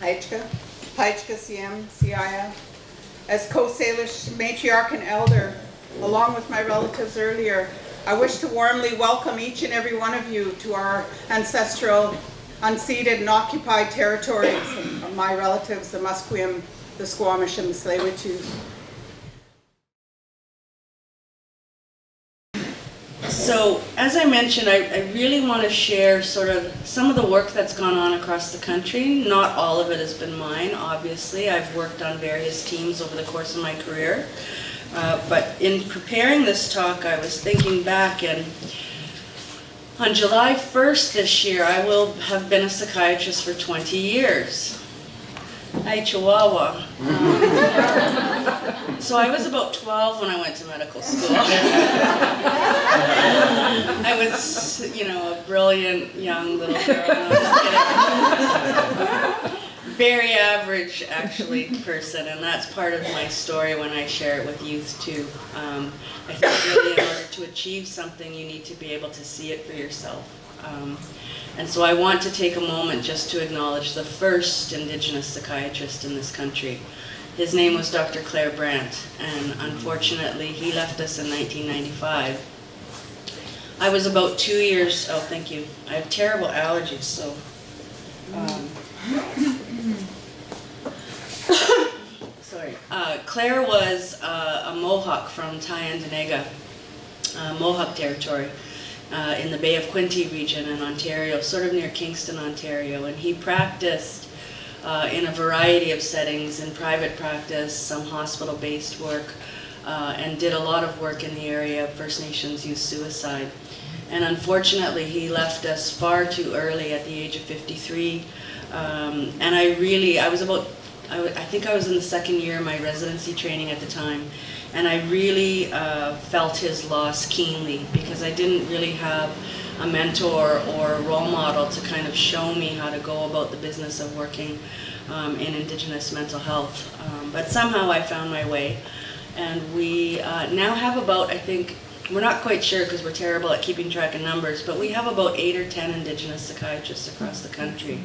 Paichka Siem Siaya. As co-Salish matriarch and elder, along with my relatives earlier, I wish to warmly welcome each and every one of you to our ancestral, unceded and occupied territories of my relatives, the Musqueam, the Squamish, and the Tsleil-Waututh. So, as I mentioned, I really want to share sort of some of the work that's gone on across the country. Not all of it has been mine, obviously. I've worked on various teams over the course of my career. But in preparing this talk, I was thinking back, and on July 1st this year, I will have been a psychiatrist for 20 years. Hi, Chihuahua. So I was about 12 when I went to medical school. I was, a brilliant young little girl. No, just kidding. Very average, actually, person, and that's part of my story when I share it with youth, too. I think really in order to achieve something, you need to be able to see it for yourself. And so I want to take a moment just to acknowledge the first Indigenous psychiatrist in this country. His name was Dr. Claire Brandt, and unfortunately he left us in 1995. I was about 2 years, oh thank you, I have terrible allergies, so. Sorry. Claire was a Mohawk from Tyendinaga, Mohawk territory. In the Bay of Quinte region in Ontario, sort of near Kingston, Ontario. And he practiced in a variety of settings, in private practice, some hospital-based work, and did a lot of work in the area of First Nations youth suicide. And unfortunately, he left us far too early at the age of 53. And I think I was in the second year of my residency training at the time. And I really felt his loss keenly because I didn't really have a mentor or a role model to kind of show me how to go about the business of working in Indigenous mental health. But somehow I found my way. And we now have about, I think, we're not quite sure because we're terrible at keeping track of numbers, but we have about 8 or 10 Indigenous psychiatrists across the country.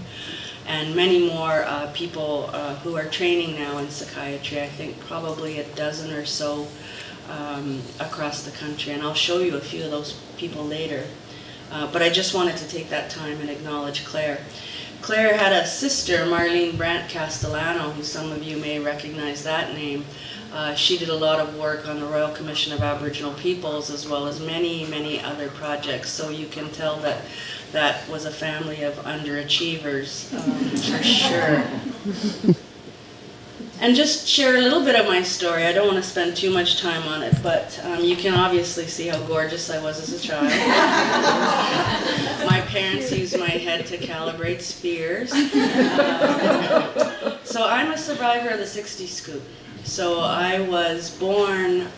And many more people who are training now in psychiatry. I think probably a dozen or so across the country. And I'll show you a few of those people later. But I just wanted to take that time and acknowledge Claire. Claire had a sister, Marlene Brandt Castellano, who some of you may recognize that name. She did a lot of work on the Royal Commission of Aboriginal Peoples as well as many, many other projects. So you can tell that that was a family of underachievers, for sure. And just share a little bit of my story. I don't want to spend too much time on it, but you can obviously see how gorgeous I was as a child. My parents used my head to calibrate spheres. So I'm a survivor of the 60 scoop. So I was born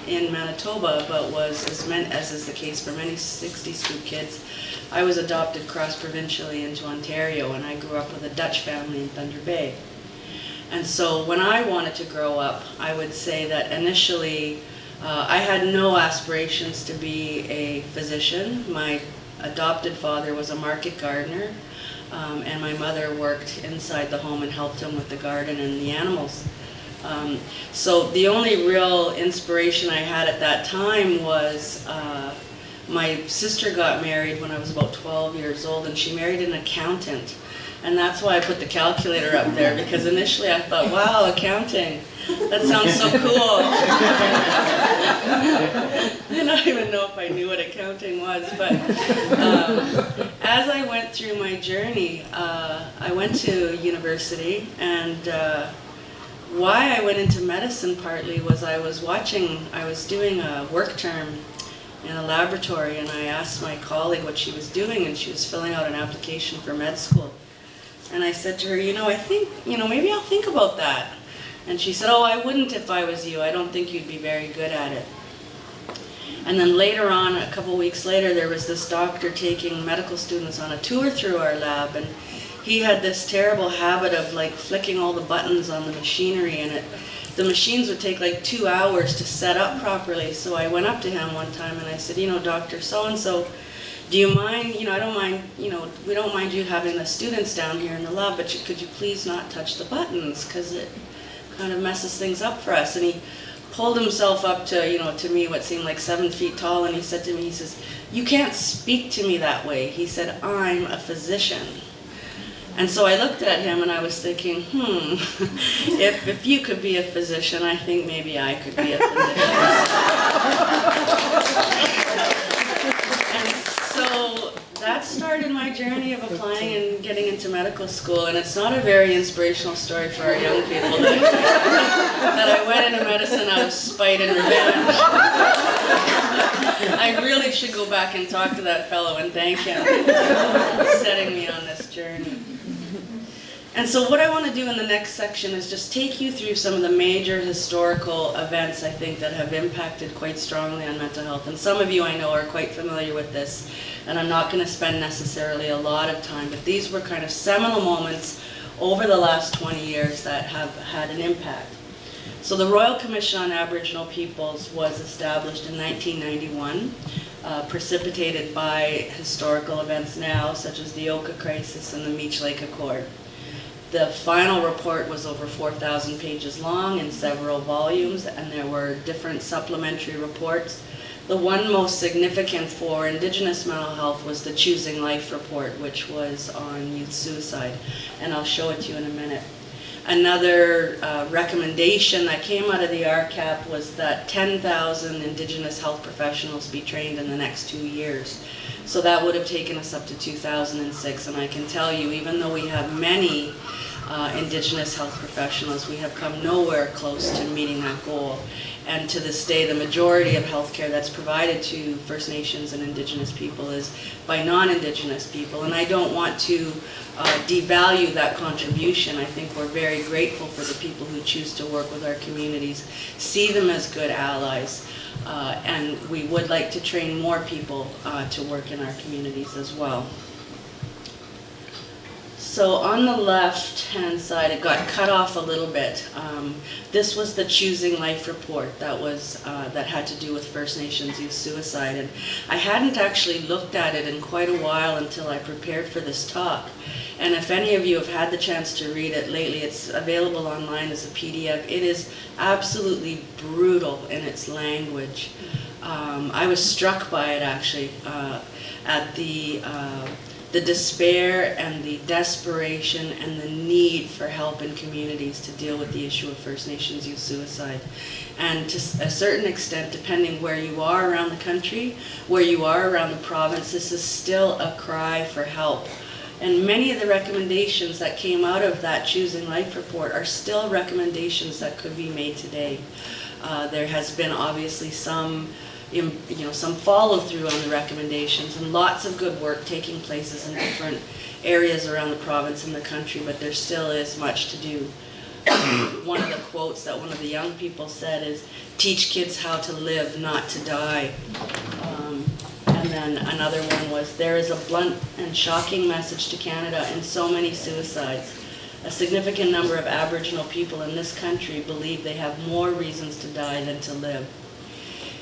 in Manitoba, but was, as is the case for many 60 scoop kids, I was adopted cross-provincially into Ontario, and I grew up with a Dutch family in Thunder Bay. And so when I wanted to grow up, I would say that initially I had no aspirations to be a physician. My adopted father was a market gardener, and my mother worked inside the home and helped him with the garden and the animals. So the only real inspiration I had at that time was my sister got married when I was about 12 years old, and she married an accountant. And that's why I put the calculator up there, because initially I thought, wow, accounting, that sounds so cool. I don't even know if I knew what accounting was, but as I went through my journey, I went to university, and why I went into medicine partly was I was doing a work term in a laboratory, and I asked my colleague what she was doing, and she was filling out an application for med school. And I said to her, I think, maybe I'll think about that. And she said, oh, I wouldn't if I was you. I don't think you'd be very good at it. And then later on, a couple weeks later, there was this doctor taking medical students on a tour through our lab, and he had this terrible habit of flicking all the buttons on the machinery, and the machines would take 2 hours to set up properly. So I went up to him one time and I said, Dr. So-and-so, do you mind, I don't mind, we don't mind you having the students down here in the lab, but could you please not touch the buttons, because it kind of messes things up for us. And he pulled himself up to, to me, what seemed like 7 feet tall, and he said to me, he says, "You can't speak to me that way." He said, "I'm physician." And so I looked at him and I was thinking, if you could be a physician, I think maybe I could be a physician. And so that started my journey of applying and getting into medical school. And it's not a very inspirational story for our young people that I went into medicine out of spite and revenge. I really should go back and talk to that fellow and thank him for setting me on this journey. And so what I want to do in the next section is just take you through some of the major historical events, I think, that have impacted quite strongly on mental health. And some of you, I know, are quite familiar with this, and I'm not going to spend necessarily a lot of time, but these were kind of seminal moments over the last 20 years that have had an impact. So the Royal Commission on Aboriginal Peoples was established in 1991, precipitated by historical events now, such as the Oka Crisis and the Meech Lake Accord. The final report was over 4,000 pages long in several volumes, and there were different supplementary reports. The one most significant for Indigenous mental health was the Choosing Life report, which was on youth suicide, and I'll show it to you in a minute. Another recommendation that came out of the RCAP was that 10,000 Indigenous health professionals be trained in the next 2 years. So that would have taken us up to 2006, and I can tell you, even though we have many Indigenous health professionals, we have come nowhere close to meeting that goal. And to this day, the majority of healthcare that's provided to First Nations and Indigenous people is by non-Indigenous people. And I don't want to devalue that contribution. I think we're very grateful for the people who choose to work with our communities, see them as good allies, and we would like to train more people to work in our communities as well. So on the left-hand side, it got cut off a little bit. This was the Choosing Life report that was that had to do with First Nations youth suicide, and I hadn't actually looked at it in quite a while until I prepared for this talk. And if any of you have had the chance to read it lately, it's available online as a PDF. It is absolutely brutal in its language. I was struck by it actually at the despair and the desperation and the need for help in communities to deal with the issue of First Nations youth suicide. And to a certain extent, depending where you are around the country, where you are around the province, this is still a cry for help. And many of the recommendations that came out of that Choosing Life report are still recommendations that could be made today. There has been obviously some follow through on the recommendations, and lots of good work taking places in different areas around the province and the country, but there still is much to do. One of the quotes that one of the young people said is, "Teach kids how to live, not to die." And then another one was, "There is a blunt and shocking message to Canada in so many suicides. A significant number of Aboriginal people in this country believe they have more reasons to die than to live."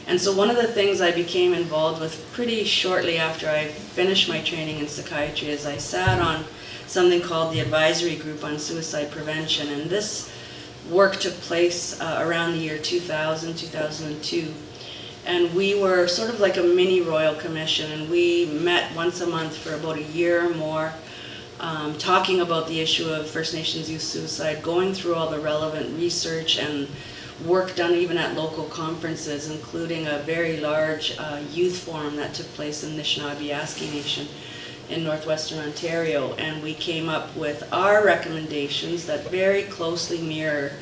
And so one of the things I became involved with pretty shortly after I finished my training in psychiatry is I sat on something called the Advisory Group on Suicide Prevention, and this work took place around the year 2000, 2002. And we were sort of like a mini Royal Commission, and we met once a month for about a year or more, talking about the issue of First Nations youth suicide, going through all the relevant research and work done even at local conferences, including a very large youth forum that took place in Anishinaabe Nation in northwestern Ontario. And we came up with our recommendations that very closely mirror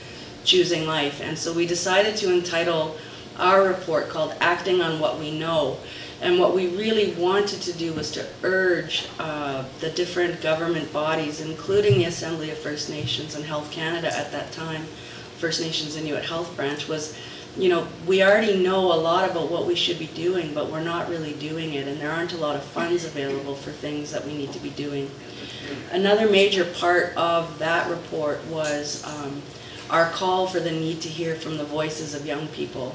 Choosing Life. And so we decided to entitle our report called Acting on What We Know. And what we really wanted to do was to urge the different government bodies, including the Assembly of First Nations and Health Canada at that time, First Nations Inuit Health Branch, was, we already know a lot about what we should be doing, but we're not really doing it, and there aren't a lot of funds available for things that we need to be doing. Another major part of that report was our call for the need to hear from the voices of young people.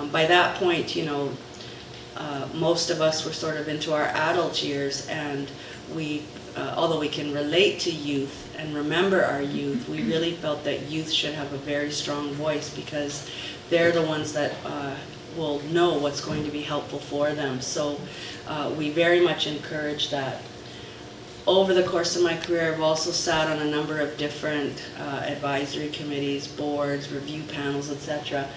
By that point, most of us were sort of into our adult years, and we, although we can relate to youth and remember our youth, we really felt that youth should have a very strong voice, because they're the ones that will know what's going to be helpful for them. So we very much encourage that. Over the course of my career, I've also sat on a number of different advisory committees, boards, review panels, etc.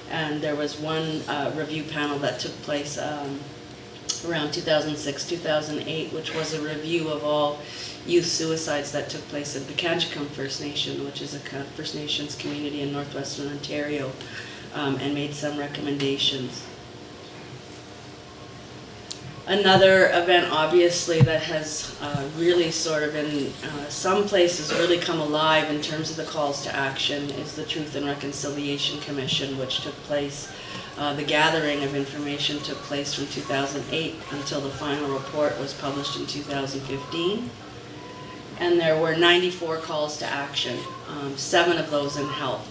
And there was one review panel that took place around 2006, 2008, which was a review of all youth suicides that took place in Pikangikum First Nation, which is a First Nations community in northwestern Ontario, and made some recommendations. Another event, obviously, that has really sort of in some places really come alive in terms of the calls to action is the Truth and Reconciliation Commission, which took place, the gathering of information took place from 2008 until the final report was published in 2015. And there were 94 calls to action, 7 of those in health.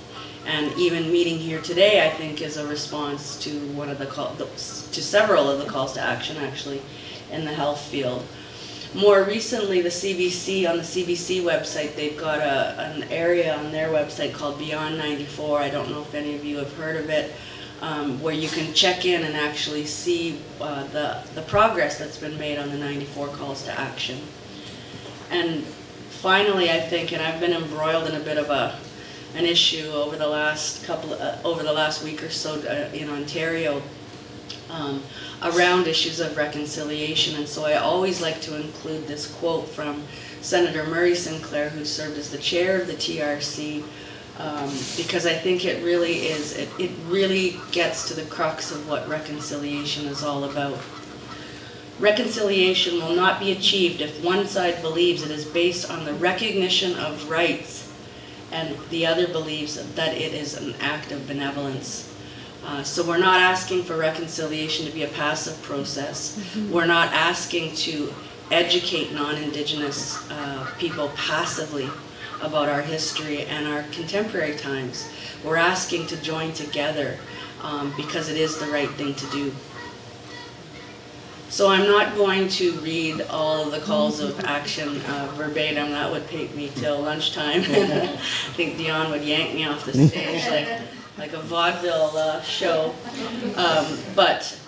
And even meeting here today, I think, is a response to one of to several of the calls to action, actually, in the health field. More recently, the CBC, on the CBC website, they've got an area on their website called Beyond 94. I don't know if any of you have heard of it, where you can check in and actually see the progress that's been made on the 94 calls to action. And finally, I think, and I've been embroiled in a bit of an issue over the last week or so in Ontario around issues of reconciliation, and so I always like to include this quote from Senator Murray Sinclair, who served as the chair of the TRC, because I think it really is, it really gets to the crux of what reconciliation is all about. Reconciliation will not be achieved if one side believes it is based on the recognition of rights and the other believes that it is an act of benevolence. So we're not asking for reconciliation to be a passive process. We're not asking to educate non-Indigenous people passively about our history and our contemporary times. We're asking to join together because it is the right thing to do. So I'm not going to read all of the calls of action verbatim. That would take me till lunchtime. I think Dion would yank me off the stage like a vaudeville show. But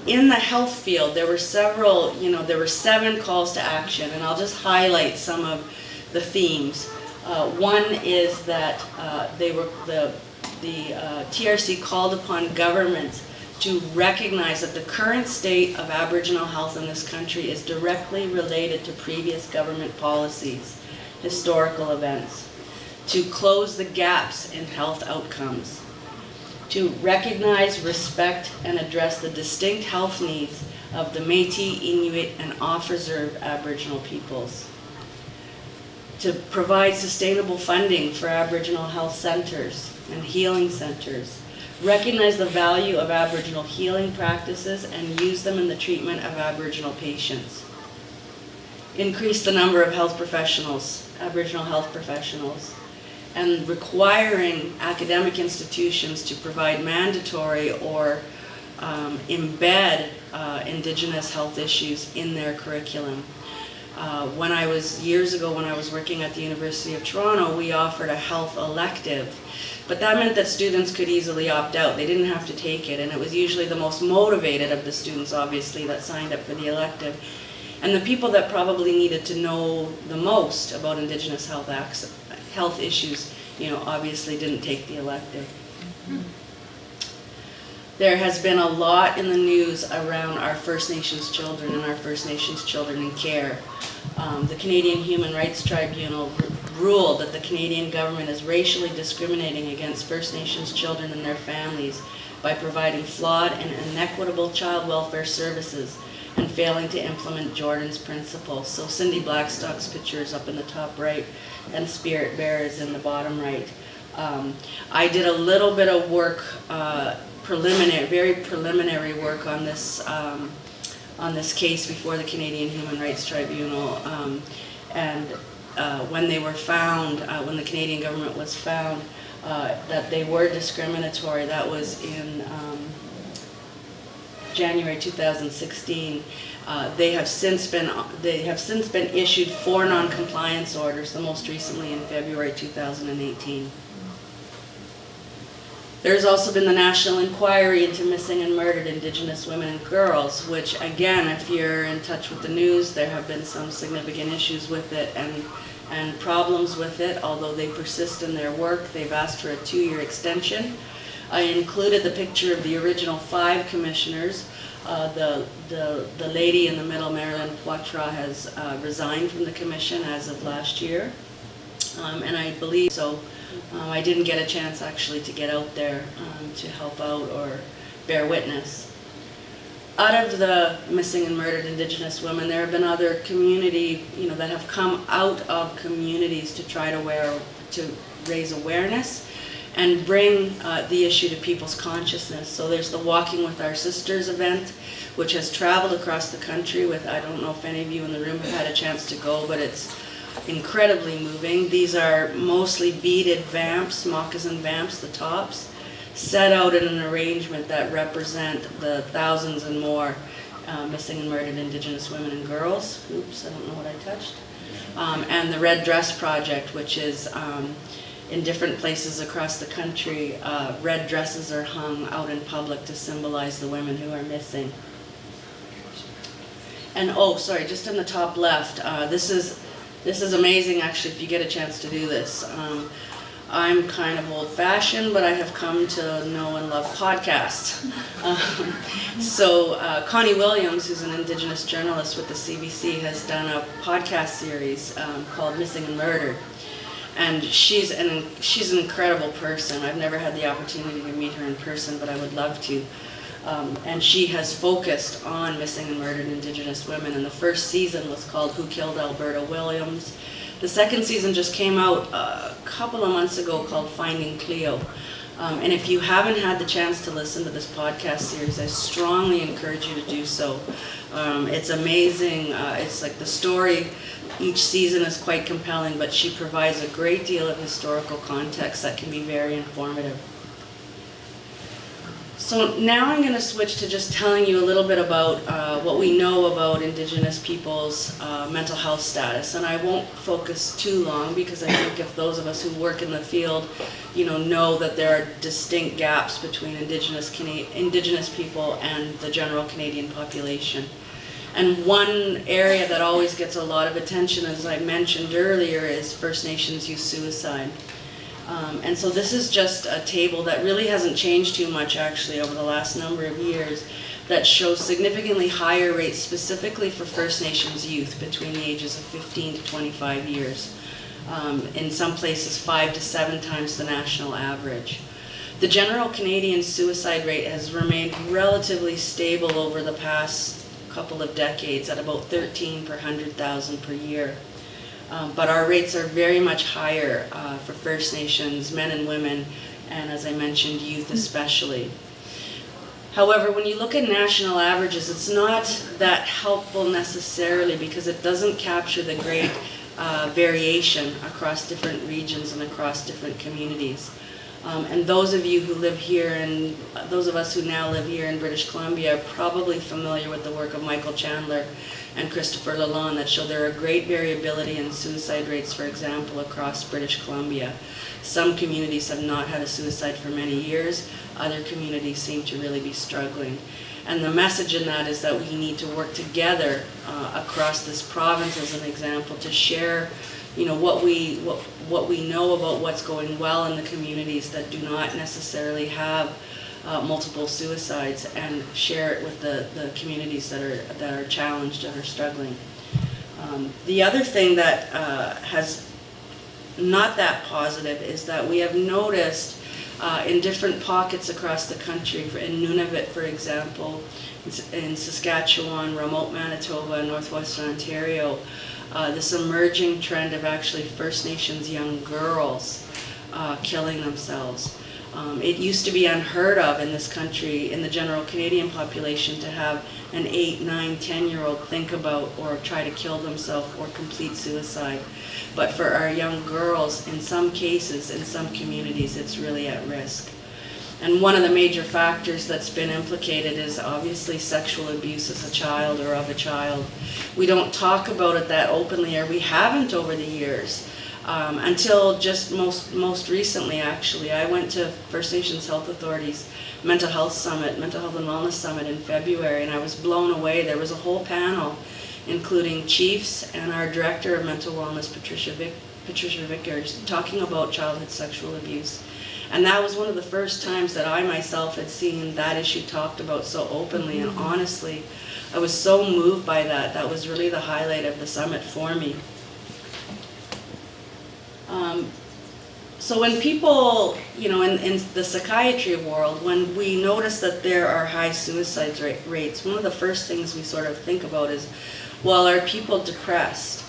in the health field, there were several, there were 7 calls to action, and I'll just highlight some of the themes. One is that the TRC called upon governments to recognize that the current state of Aboriginal health in this country is directly related to previous government policies, historical events, to close the gaps in health outcomes, to recognize, respect, and address the distinct health needs of the Métis, Inuit, and off-reserve Aboriginal peoples, to provide sustainable funding for Aboriginal health centers and healing centers, recognize the value of Aboriginal healing practices and use them in the treatment of Aboriginal patients. Increase the number of health professionals, Aboriginal health professionals, and requiring academic institutions to provide mandatory or embed Indigenous health issues in their curriculum. Years ago when I was working at the University of Toronto, we offered a health elective. But that meant that students could easily opt out. They didn't have to take it, and it was usually the most motivated of the students, obviously, that signed up for the elective. And the people that probably needed to know the most about Indigenous health issues, obviously didn't take the elective. There has been a lot in the news around our First Nations children and our First Nations children in care. The Canadian Human Rights Tribunal ruled that the Canadian government is racially discriminating against First Nations children and their families by providing flawed and inequitable child welfare services and failing to implement Jordan's principles. So Cindy Blackstock's picture is up in the top right and Spirit Bear is in the bottom right. I did a little bit of work, very preliminary work on this case before the Canadian Human Rights Tribunal, when they were found, when the Canadian government was found that they were discriminatory, that was in January 2016. They have since been issued 4 non-compliance orders, the most recently in February 2018. There's also been the National Inquiry into Missing and Murdered Indigenous Women and Girls, which again, if you're in touch with the news, there have been some significant issues with it and problems with it, although they persist in their work. They've asked for a 2-year extension. I included the picture of the original 5 commissioners. The lady in the middle, Marilyn Poitras, has resigned from the commission as of last year. And I believe so. I didn't get a chance actually to get out there to help out or bear witness. Out of the missing and murdered Indigenous women, there have been other community, that have come out of communities to try to raise awareness and bring the issue to people's consciousness. So there's the Walking with Our Sisters event, which has traveled across the country with, I don't know if any of you in the room have had a chance to go, but it's incredibly moving. These are mostly beaded vamps, moccasin vamps, the tops, set out in an arrangement that represent the thousands and more missing and murdered Indigenous women and girls. Oops, I don't know what I touched. And the Red Dress Project, which is in different places across the country, red dresses are hung out in public to symbolize the women who are missing. And just in the top left, this is amazing actually if you get a chance to do this. I'm kind of old-fashioned, but I have come to know and love podcasts. So Connie Williams, who's an Indigenous journalist with the CBC, has done a podcast series called Missing and Murdered. And she's an incredible person. I've never had the opportunity to meet her in person, but I would love to. And she has focused on missing and murdered Indigenous women. And the first season was called Who Killed Alberta Williams? The second season just came out a couple of months ago called Finding Cleo. And if you haven't had the chance to listen to this podcast series, I strongly encourage you to do so. It's amazing. It's like the story, each season is quite compelling, but she provides a great deal of historical context that can be very informative. So now I'm going to switch to just telling you a little bit about what we know about Indigenous people's mental health status. And I won't focus too long because I think if those of us who work in the field, know that there are distinct gaps between Indigenous people and the general Canadian population. And one area that always gets a lot of attention, as I mentioned earlier, is First Nations youth suicide. And so this is just a table that really hasn't changed too much actually over the last number of years that shows significantly higher rates specifically for First Nations youth between the ages of 15 to 25 years. In some places 5 to 7 times the national average. The general Canadian suicide rate has remained relatively stable over the past couple of decades at about 13 per 100,000 per year. But our rates are very much higher for First Nations, men and women, and as I mentioned, youth especially. However, when you look at national averages, it's not that helpful necessarily because it doesn't capture the great variation across different regions and across different communities. And those of you who live here, and those of us who now live here in British Columbia, are probably familiar with the work of Michael Chandler and Christopher Lalonde that show there are great variability in suicide rates, for example, across British Columbia. Some communities have not had a suicide for many years. Other communities seem to really be struggling. And the message in that is that we need to work together across this province, as an example, to share what we know about what's going well in the communities that do not necessarily have multiple suicides, and share it with the communities that are challenged and are struggling. The other thing that has not that positive is that we have noticed in different pockets across the country, in Nunavut, for example, in Saskatchewan, remote Manitoba, northwestern Ontario, this emerging trend of actually First Nations young girls killing themselves. It used to be unheard of in this country, in the general Canadian population, to have an 8, 9, 10-year-old think about or try to kill themselves or complete suicide. But for our young girls, in some cases, in some communities, it's really at risk. And one of the major factors that's been implicated is obviously sexual abuse as a child or of a child. We don't talk about it that openly, or we haven't over the years. Until just most recently, actually. I went to First Nations Health Authority's Mental Health and Wellness Summit in February, and I was blown away. There was a whole panel, including chiefs and our Director of Mental Wellness, Patricia Vickers, talking about childhood sexual abuse. And that was one of the first times that I myself had seen that issue talked about so openly, and honestly, I was so moved by that. That was really the highlight of the summit for me. So when people, in the psychiatry world, when we notice that there are high suicide rates, one of the first things we sort of think about is, well, are people depressed?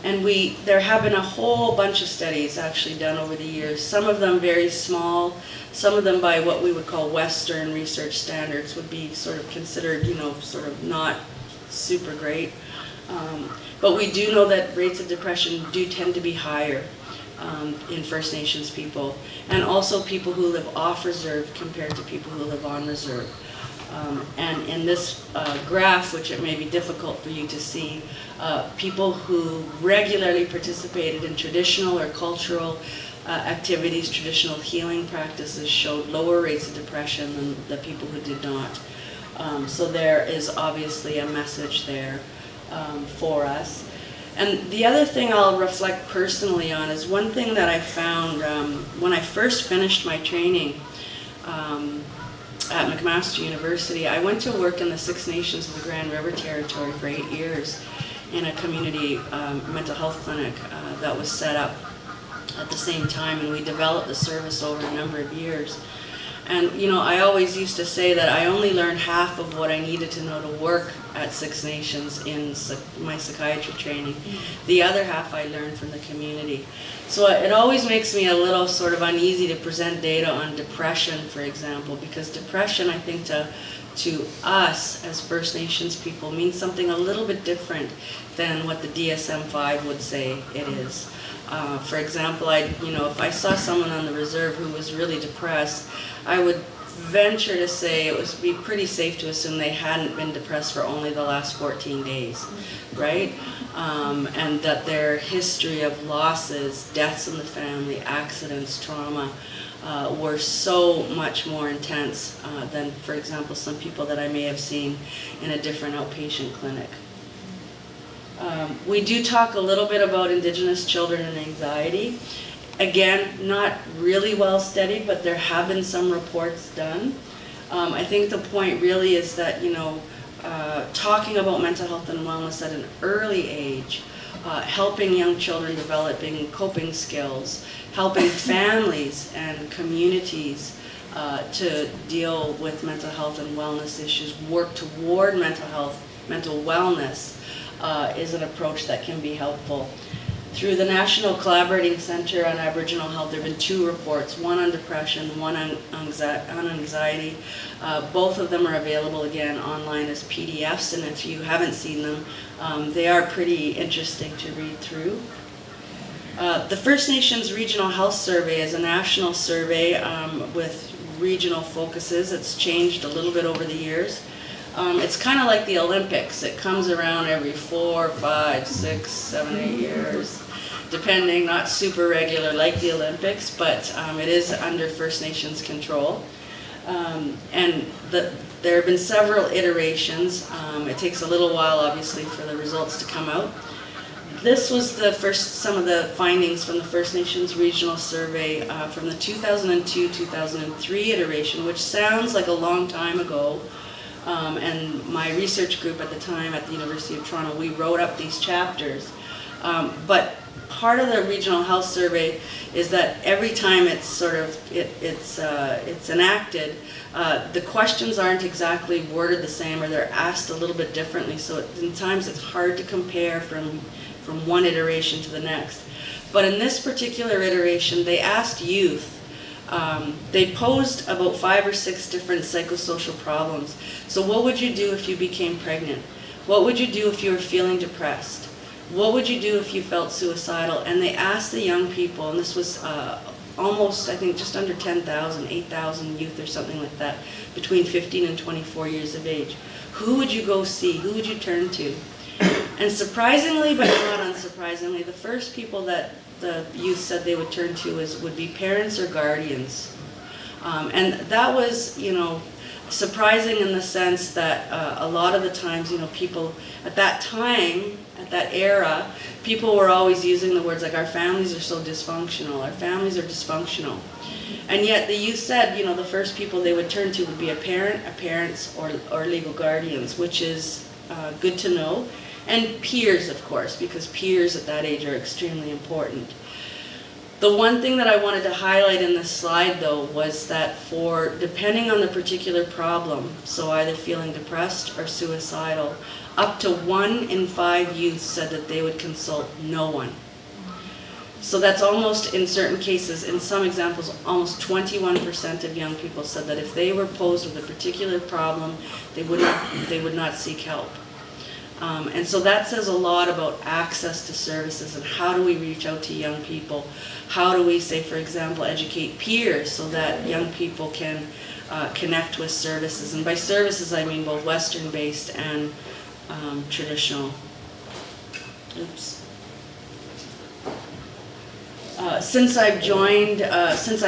And there have been a whole bunch of studies actually done over the years, some of them very small, some of them by what we would call Western research standards would be sort of considered, sort of not super great. But we do know that rates of depression do tend to be higher in First Nations people, and also people who live off reserve compared to people who live on reserve. And in this graph, which it may be difficult for you to see, people who regularly participated in traditional or cultural activities, traditional healing practices, showed lower rates of depression than the people who did not. So there is obviously a message there for us. And the other thing I'll reflect personally on is one thing that I found when I first finished my training at McMaster University. I went to work in the Six Nations of the Grand River Territory for 8 years in a community mental health clinic that was set up at the same time, and we developed the service over a number of years. And I always used to say that I only learned half of what I needed to know to work at Six Nations in my psychiatry training. The other half I learned from the community. So it always makes me a little sort of uneasy to present data on depression, for example, because depression, I think, to us as First Nations people means something a little bit different than what the DSM-5 would say it is. For example, if I saw someone on the reserve who was really depressed, I would venture to say it would be pretty safe to assume they hadn't been depressed for only the last 14 days, right? And that their history of losses, deaths in the family, accidents, trauma, were so much more intense than, for example, some people that I may have seen in a different outpatient clinic. We do talk a little bit about Indigenous children and anxiety. Again, not really well studied, but there have been some reports done. I think the point really is that, talking about mental health and wellness at an early age, helping young children developing coping skills, helping families and communities to deal with mental health and wellness issues, work toward mental health, mental wellness, is an approach that can be helpful. Through the National Collaborating Center on Aboriginal Health, there have been 2 reports, one on depression, one on anxiety. Both of them are available again online as PDFs, and if you haven't seen them, they are pretty interesting to read through. The First Nations Regional Health Survey is a national survey with regional focuses. It's changed a little bit over the years. It's kind of like the Olympics. It comes around every 4, 5, 6, 7, 8 years, depending, not super regular like the Olympics, but it is under First Nations control. And there have been several iterations. It takes a little while, obviously, for the results to come out. This was some of the findings from the First Nations Regional Survey from the 2002-2003 iteration, which sounds like a long time ago. And my research group at the time at the University of Toronto, we wrote up these chapters. But part of the Regional Health Survey is that every time it's enacted, the questions aren't exactly worded the same, or they're asked a little bit differently. So in times it's hard to compare from one iteration to the next. But in this particular iteration, they asked youth. They posed about 5 or 6 different psychosocial problems. So what would you do if you became pregnant? What would you do if you were feeling depressed? What would you do if you felt suicidal? And they asked the young people, and this was almost, I think, just under 10,000, 8,000 youth or something like that, between 15 and 24 years of age. Who would you go see? Who would you turn to? And surprisingly, but not unsurprisingly, the first people that the youth said they would turn to would be parents or guardians. And that was, surprising in the sense that a lot of the times, people at that time, at that era, people were always using the words like, our families are so dysfunctional, our families are dysfunctional. And yet the youth said, the first people they would turn to would be a parents, or legal guardians, which is good to know. And peers, of course, because peers at that age are extremely important. The one thing that I wanted to highlight in this slide, though, was that depending on the particular problem, so either feeling depressed or suicidal, up to 1 in 5 youth said that they would consult no one. So that's almost, in certain cases, in some examples, almost 21% of young people said that if they were posed with a particular problem, they would not seek help. And so that says a lot about access to services and how do we reach out to young people. How do we, say, for example, educate peers so that young people can connect with services? And by services, I mean both Western-based and traditional. Since I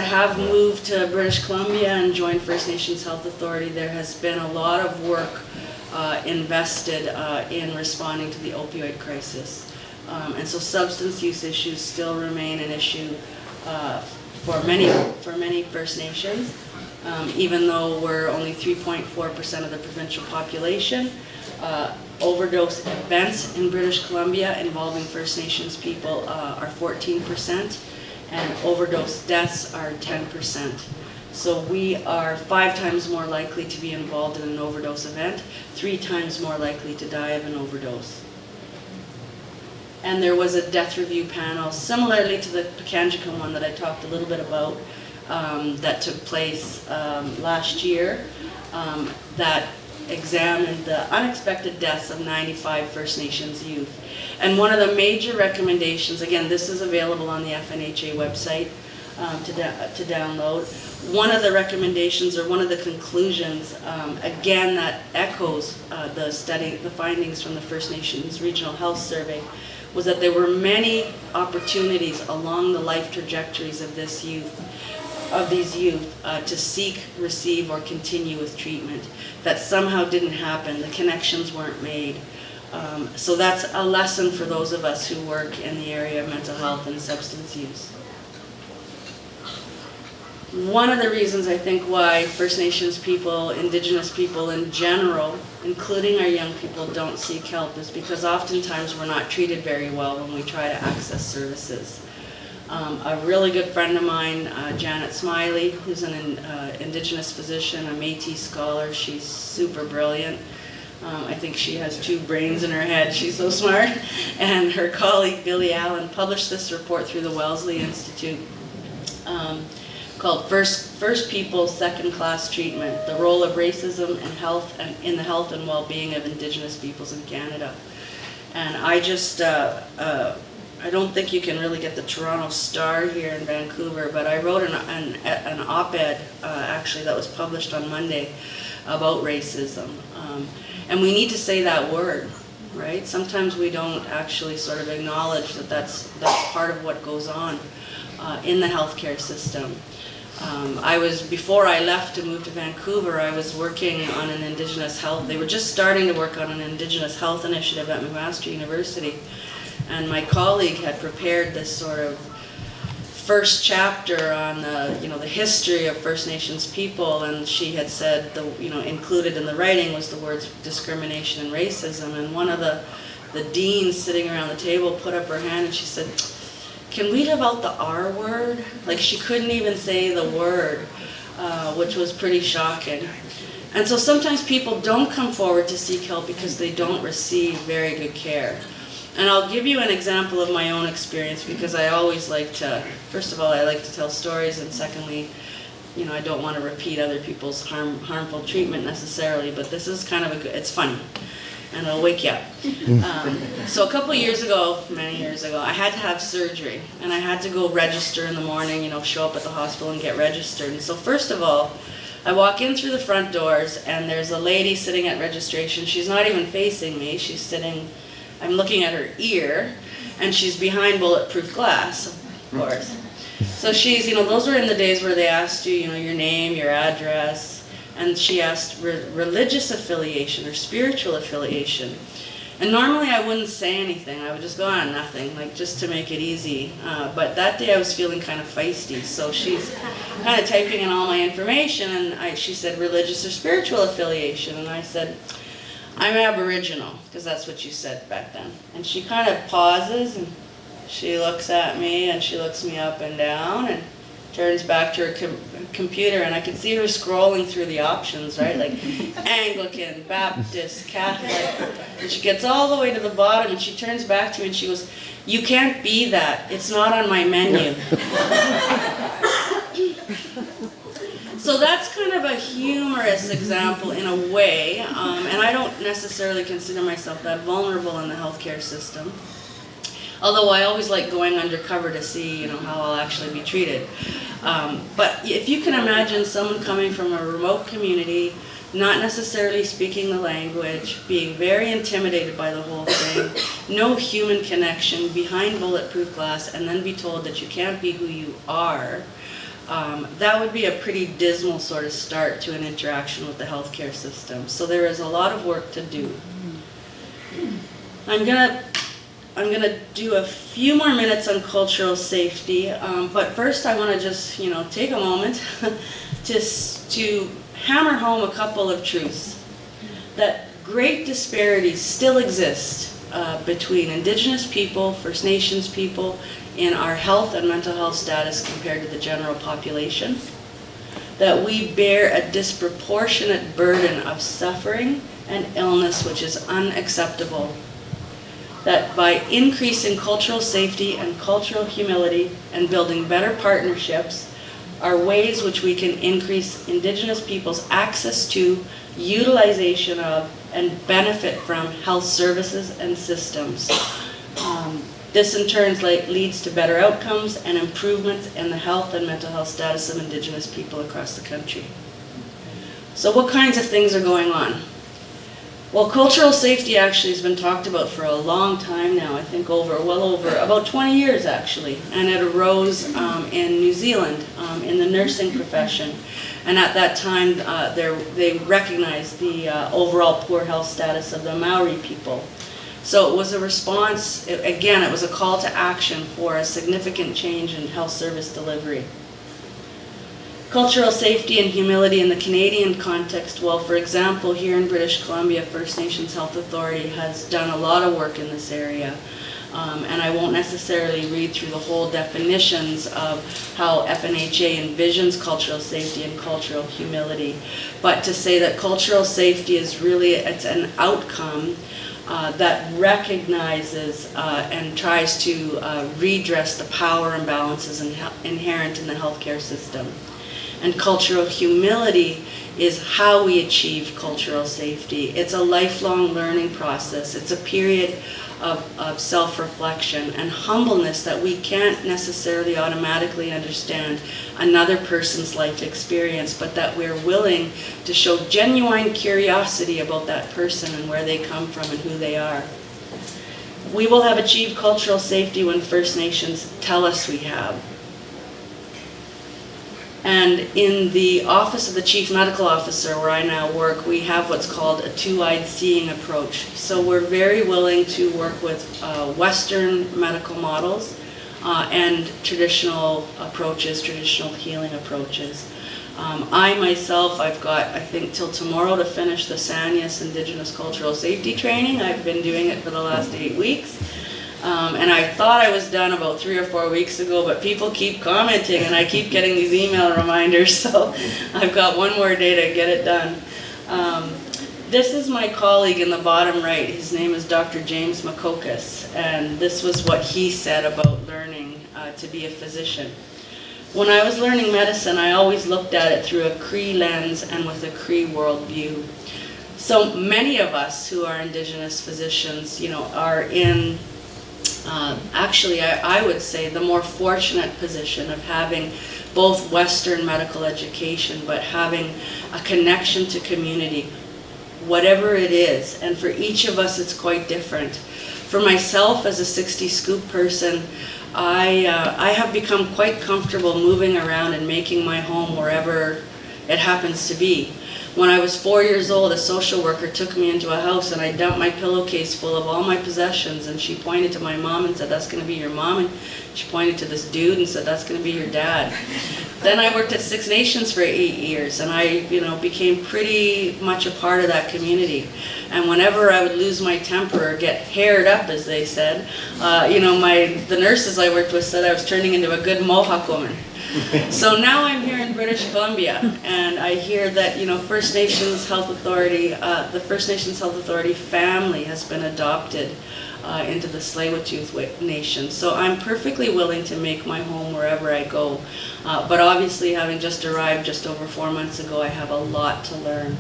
have moved to British Columbia and joined First Nations Health Authority, there has been a lot of work invested in responding to the opioid crisis. And so substance use issues still remain an issue for many First Nations. Even though we're only 3.4% of the provincial population, overdose events in British Columbia involving First Nations people are 14%, and overdose deaths are 10%. So we are 5 times more likely to be involved in an overdose event, 3 times more likely to die of an overdose. And there was a death review panel, similarly to the Pekanjikan one that I talked a little bit about, that took place last year, that examined the unexpected deaths of 95 First Nations youth. And one of the major recommendations, again, this is available on the FNHA website to download. One of the recommendations, or one of the conclusions, again, that echoes the findings from the First Nations Regional Health Survey, was that there were many opportunities along the life trajectories of these youth to seek, receive, or continue with treatment that somehow didn't happen. The connections weren't made. So that's a lesson for those of us who work in the area of mental health and substance use. One of the reasons I think why First Nations people, Indigenous people in general, including our young people, don't seek help is because oftentimes we're not treated very well when we try to access services. A really good friend of mine, Janet Smiley, who's an Indigenous physician, a Métis scholar, she's super brilliant. I think she has 2 brains in her head, she's so smart. And her colleague Billy Allen published this report through the Wellesley Institute called First People, Second Class Treatment, the Role of Racism in the Health and Well-Being of Indigenous Peoples in Canada. And I just, I don't think you can really get the Toronto Star here in Vancouver, but I wrote an op-ed actually that was published on Monday about racism. And we need to say that word, right? Sometimes we don't actually sort of acknowledge that that's part of what goes on in the healthcare system. Before I left to move to Vancouver, I was working on an Indigenous health, they were just starting to work on an Indigenous health initiative at McMaster University. And my colleague had prepared this sort of first chapter on the history of First Nations people, and she had said included in the writing was the words discrimination and racism. And one of the deans sitting around the table put up her hand and she said, "Can we leave out the R word?" Like she couldn't even say the word, which was pretty shocking. And so sometimes people don't come forward to seek help because they don't receive very good care. And I'll give you an example of my own experience because I always like to, first of all, I like to tell stories, and secondly, I don't want to repeat other people's harmful treatment necessarily, but this is kind of it's funny. and it'll wake you up. So a couple years ago, many years ago, I had to have surgery, and I had to go register in the morning, you know, show up at the hospital and get registered. And so first of all, I walk in through the front doors, and there's a lady sitting at registration. She's not even facing me. She's sitting, I'm looking at her ear, and she's behind bulletproof glass, of course. So she's, you know, those were in the days where they asked you, you know, your name, your address, and she asked religious affiliation or spiritual affiliation. And normally I wouldn't say anything. I would just go on nothing, like just to make it easy. But that day I was feeling kind of feisty, so she's kind of typing in all my information, and she said religious or spiritual affiliation, and I said, I'm Aboriginal, because that's what you said back then. And she kind of pauses, and she looks at me, and she looks me up and down, and turns back to her computer, and I could see her scrolling through the options, right? Like Anglican, Baptist, Catholic. And she gets all the way to the bottom, and she turns back to me, and she goes, "You can't be that. It's not on my menu." So that's kind of a humorous example in a way, and I don't necessarily consider myself that vulnerable in the healthcare system. Although I always like going undercover to see, you know, how I'll actually be treated. But if you can imagine someone coming from a remote community, not necessarily speaking the language, being very intimidated by the whole thing, no human connection, behind bulletproof glass, and then be told that you can't be who you are, that would be a pretty dismal sort of start to an interaction with the healthcare system. So there is a lot of work to do. I'm gonna do a few more minutes on cultural safety, but first I want to just, you know, take a moment to hammer home a couple of truths. That great disparities still exist between Indigenous people, First Nations people, in our health and mental health status compared to the general population. That we bear a disproportionate burden of suffering and illness, which is unacceptable. That by increasing cultural safety and cultural humility and building better partnerships are ways which we can increase Indigenous people's access to, utilization of, and benefit from health services and systems. This in turn leads to better outcomes and improvements in the health and mental health status of Indigenous people across the country. So what kinds of things are going on? Well, cultural safety actually has been talked about for a long time now, I think well over about 20 years actually, and it arose in New Zealand in the nursing profession, and at that time they recognized the overall poor health status of the Maori people. So it was a response, again, it was a call to action for a significant change in health service delivery. Cultural safety and humility in the Canadian context, well, for example, here in British Columbia, First Nations Health Authority has done a lot of work in this area. And I won't necessarily read through the whole definitions of how FNHA envisions cultural safety and cultural humility, but to say that cultural safety is really, it's an outcome that recognizes and tries to redress the power imbalances inherent in the healthcare system. And cultural humility is how we achieve cultural safety. It's a lifelong learning process. It's a period of self-reflection and humbleness that we can't necessarily automatically understand another person's life experience, but that we're willing to show genuine curiosity about that person and where they come from and who they are. We will have achieved cultural safety when First Nations tell us we have. And in the Office of the Chief Medical Officer, where I now work, we have what's called a two-eyed seeing approach. So we're very willing to work with Western medical models and traditional approaches, traditional healing approaches. I myself, I've got, I think, till tomorrow to finish the Sanias Indigenous Cultural Safety Training. I've been doing it for the last 8 weeks. And I thought I was done about 3 or 4 weeks ago, but people keep commenting and I keep getting these email reminders, so I've got one more day to get it done. This is my colleague in the bottom right. His name is Dr. James Makokis, and this was what he said about learning to be a physician. When I was learning medicine, I always looked at it through a Cree lens and with a Cree worldview. So many of us who are Indigenous physicians, you know, are in, actually I would say, the more fortunate position of having both Western medical education, but having a connection to community, whatever it is. And for each of us, it's quite different. For myself, as a 60 scoop person, I have become quite comfortable moving around and making my home wherever it happens to be. When I was 4 years old, a social worker took me into a house and I dumped my pillowcase full of all my possessions, and she pointed to my mom and said, "That's going to be your mom," and she pointed to this dude and said, "That's going to be your dad." Then I worked at Six Nations for 8 years, and I, you know, became pretty much a part of that community. And whenever I would lose my temper or get haired up, as they said, you know, the nurses I worked with said I was turning into a good Mohawk woman. So now I'm here in British Columbia, and I hear that, you know, First Nations Health Authority, the First Nations Health Authority family has been adopted into the Tsleil-Waututh Nation. So I'm perfectly willing to make my home wherever I go. But obviously, having just arrived just over 4 months ago, I have a lot to learn.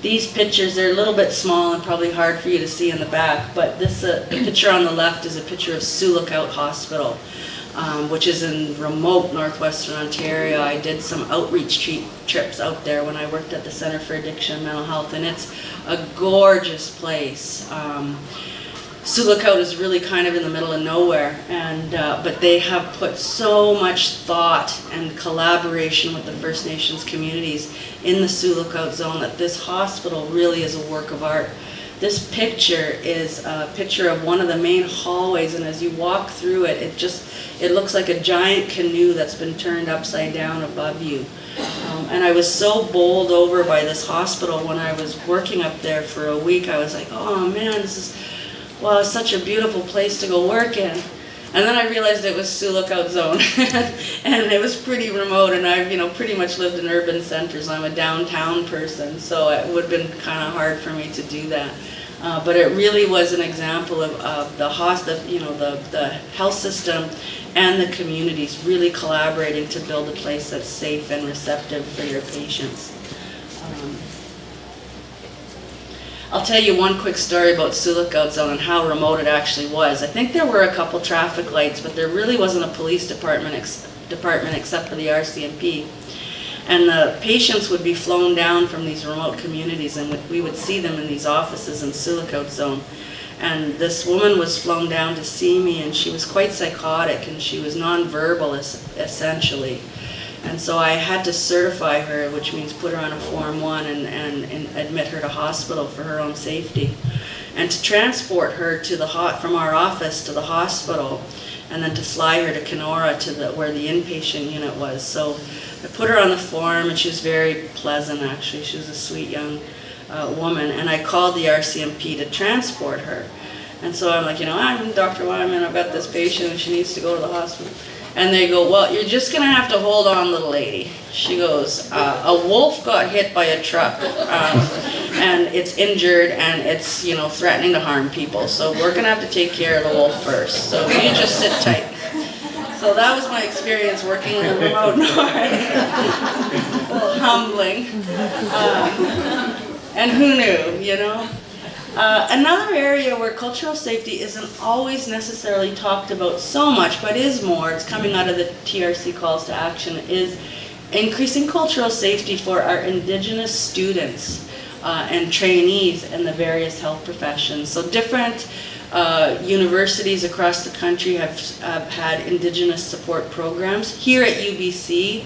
These pictures, they're a little bit small and probably hard for you to see in the back, but this the picture on the left is a picture of Sioux Lookout Hospital, which is in remote northwestern Ontario. I did some outreach trips out there when I worked at the Centre for Addiction and Mental Health, and it's a gorgeous place. Sioux Lookout is really kind of in the middle of nowhere, and but they have put so much thought and collaboration with the First Nations communities in the Sioux Lookout zone that this hospital really is a work of art. This picture is a picture of one of the main hallways, and as you walk through it, it looks like a giant canoe that's been turned upside down above you. And I was so bowled over by this hospital when I was working up there for a week. I was like, oh man, it's such a beautiful place to go work in. And then I realized it was Sioux Lookout Zone, and it was pretty remote, and I've, you know, pretty much lived in urban centers. I'm a downtown person, so it would have been kind of hard for me to do that. But it really was an example of the health system and the communities really collaborating to build a place that's safe and receptive for your patients. I'll tell you one quick story about Sioux Lookout Zone and how remote it actually was. I think there were a couple traffic lights, but there really wasn't a police department except for the RCMP. And the patients would be flown down from these remote communities, and we would see them in these offices in Sioux Lookout Zone. And this woman was flown down to see me, and she was quite psychotic, and she was nonverbal essentially. And so I had to certify her, which means put her on a Form 1 and admit her to hospital for her own safety. And to transport her to from our office to the hospital, and then to fly her to Kenora to where the inpatient unit was. So I put her on the form, and she was very pleasant actually. She was a sweet young woman, and I called the RCMP to transport her. And so I'm like, you know, I'm Dr. Wieman, I've got this patient and she needs to go to the hospital. And they go, well, you're just gonna have to hold on, little lady. She goes, a wolf got hit by a truck, and it's injured, and it's, you know, threatening to harm people. So we're gonna have to take care of the wolf first. So you just sit tight. So that was my experience working in the remote north. A little humbling. And who knew, you know? Another area where cultural safety isn't always necessarily talked about so much, but is more, it's coming out of the TRC calls to action, is increasing cultural safety for our Indigenous students and trainees in the various health professions. So different universities across the country have had Indigenous support programs. Here at UBC,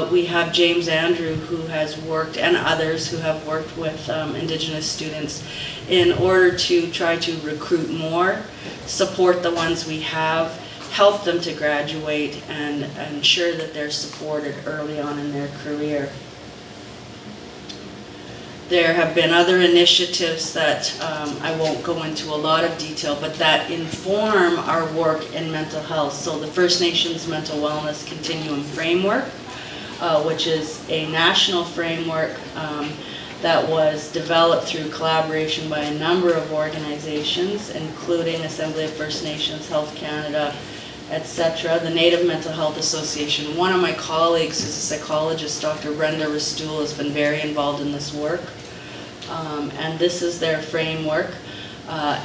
we have James Andrew, who has worked, and others who have worked with Indigenous students in order to try to recruit more, support the ones we have, help them to graduate, and ensure that they're supported early on in their career. There have been other initiatives that I won't go into a lot of detail, but that inform our work in mental health. So the First Nations Mental Wellness Continuum Framework, which is a national framework that was developed through collaboration by a number of organizations, including Assembly of First Nations, Health Canada, etc., the Native Mental Health Association. One of my colleagues, who's a psychologist, Dr. Brenda Restool, has been very involved in this work. and this is their framework.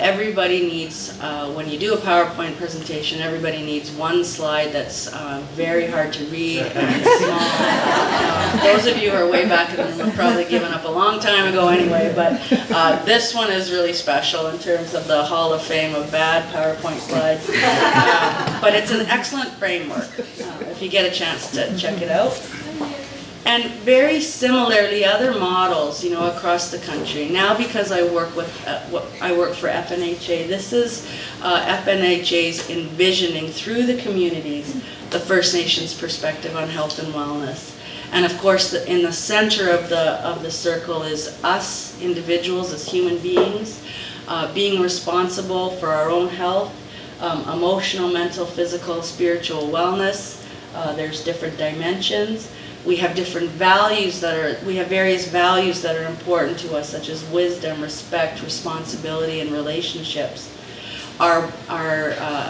Everybody needs, when you do a PowerPoint presentation, everybody needs one slide that's very hard to read and small. Those of you who are way back in the room have probably given up a long time ago anyway, but this one is really special in terms of the Hall of Fame of bad PowerPoint slides. But it's an excellent framework if you get a chance to check it out. And very similarly, other models, across the country. Now, because I work for FNHA, this is FNHA's envisioning through the communities the First Nations perspective on health and wellness. And of course, in the center of the circle is us individuals as human beings, being responsible for our own health, emotional, mental, physical, spiritual wellness. There's different dimensions. We have different values we have various values that are important to us, such as wisdom, respect, responsibility, and relationships. Our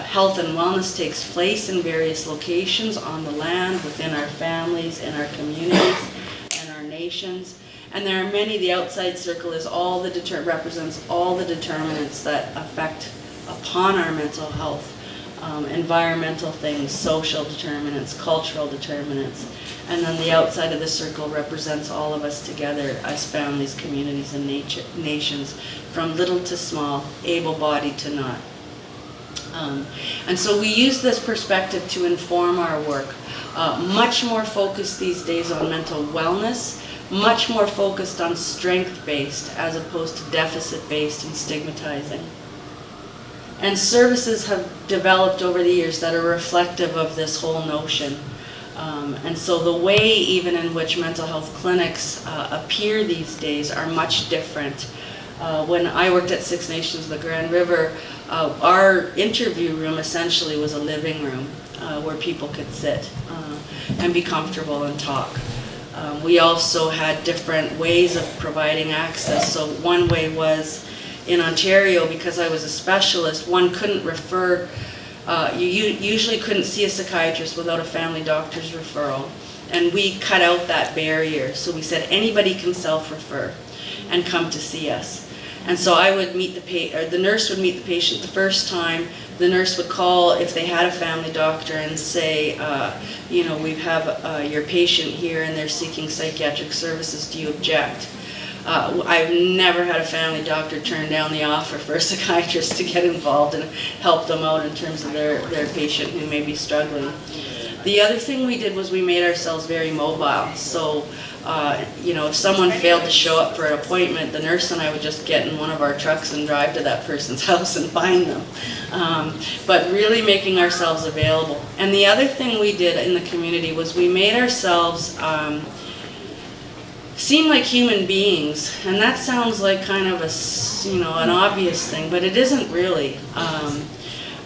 health and wellness takes place in various locations on the land, within our families, in our communities, and our nations. And there are many. The outside circle is represents all the determinants that affect upon our mental health, environmental things, social determinants, cultural determinants. And then the outside of the circle represents all of us together as families, communities, and nations, from little to small, able-bodied to not. And so we use this perspective to inform our work. Much more focused these days on mental wellness, much more focused on strength-based as opposed to deficit-based and stigmatizing. And services have developed over the years that are reflective of this whole notion. And so the way even in which mental health clinics appear these days are much different. When I worked at Six Nations of the Grand River, our interview room essentially was a living room where people could sit and be comfortable and talk. We also had different ways of providing access. So one way was in Ontario, because I was a specialist, one couldn't refer. You usually couldn't see a psychiatrist without a family doctor's referral. And we cut out that barrier. So we said anybody can self-refer and come to see us. And so I would meet the nurse would meet the patient the first time. The nurse would call if they had a family doctor and say, we have your patient here and they're seeking psychiatric services. Do you object? I've never had a family doctor turn down the offer for a psychiatrist to get involved and help them out in terms of their patient who may be struggling. The other thing we did was we made ourselves very mobile. So, if someone failed to show up for an appointment, the nurse and I would just get in one of our trucks and drive to that person's house and find them. But really making ourselves available. And the other thing we did in the community was we made ourselves seem like human beings, and that sounds like kind of an obvious thing, but it isn't really.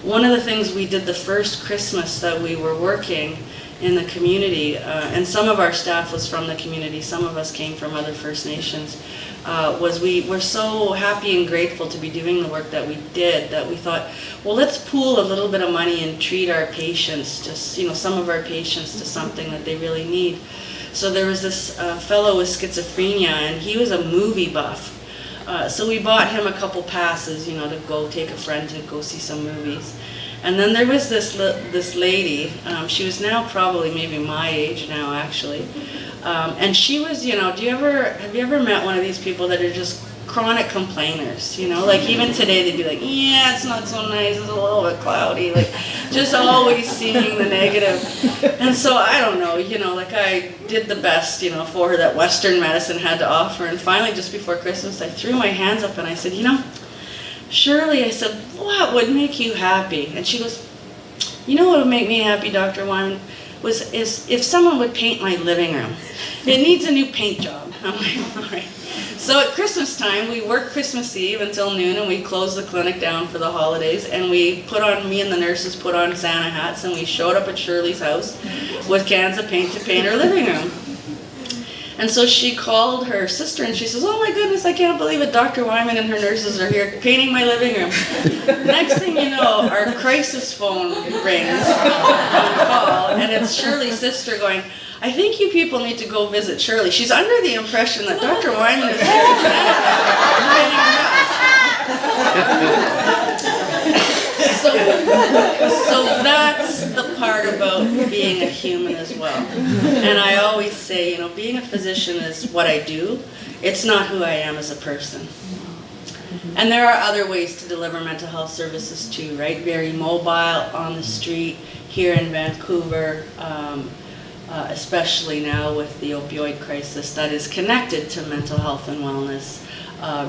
One of the things we did the first Christmas that we were working in the community, and some of our staff was from the community, some of us came from other First Nations, was we were so happy and grateful to be doing the work that we did that we thought, well, let's pool a little bit of money and treat our patients, some of our patients to something that they really need. So there was this fellow with schizophrenia, and he was a movie buff. So we bought him a couple passes, to go take a friend to go see some movies. And then there was this lady, she was now probably maybe my age now actually. And she was, have you ever met one of these people that are just chronic complainers, like even today they'd be like, yeah, it's not so nice, it's a little bit cloudy, like just always seeing the negative. And so I don't know, I did the best, for her that Western medicine had to offer. And finally, just before Christmas, I threw my hands up and I said, Shirley, I said, what would make you happy? And she goes, what would make me happy, Dr. Wieman, is if someone would paint my living room. It needs a new paint job. I'm like, all right. So at Christmas time, we worked Christmas Eve until noon, and we closed the clinic down for the holidays, and me and the nurses put on Santa hats, and we showed up at Shirley's house with cans of paint to paint her living room. And so she called her sister, and she says, oh my goodness, I can't believe it, Dr. Wieman and her nurses are here painting my living room. Next thing you know, our crisis phone rings on the call, and it's Shirley's sister going, I think you people need to go visit Shirley. She's under the impression that Dr. Wieman is so that's the part about being a human as well. And I always say, being a physician is what I do. It's not who I am as a person. And there are other ways to deliver mental health services too, right? Very mobile, on the street, here in Vancouver, especially now with the opioid crisis that is connected to mental health and wellness,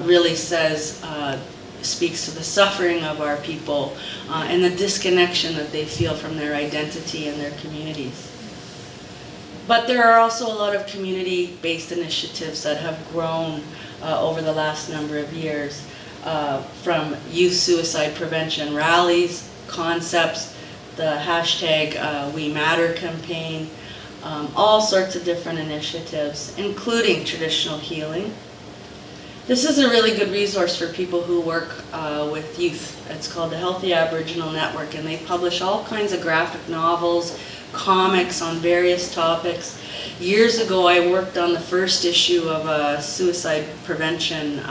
really speaks to the suffering of our people and the disconnection that they feel from their identity and their communities. But there are also a lot of community-based initiatives that have grown over the last number of years, from youth suicide prevention rallies, concepts, the hashtag We Matter campaign, all sorts of different initiatives, including traditional healing. This is a really good resource for people who work with youth. It's called the Healthy Aboriginal Network, and they publish all kinds of graphic novels, comics on various topics. Years ago, I worked on the first issue of a suicide prevention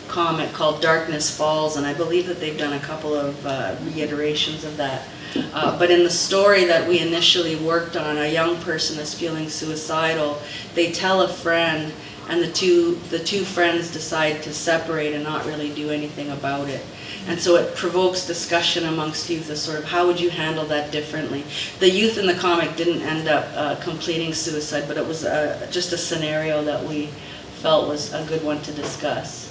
comic called Darkness Falls, and I believe that they've done a couple of reiterations of that. But in the story that we initially worked on, a young person is feeling suicidal. They tell a friend, and the two friends decide to separate and not really do anything about it. And so it provokes discussion amongst youth as sort of how would you handle that differently. The youth in the comic didn't end up completing suicide, but it was just a scenario that we felt was a good one to discuss.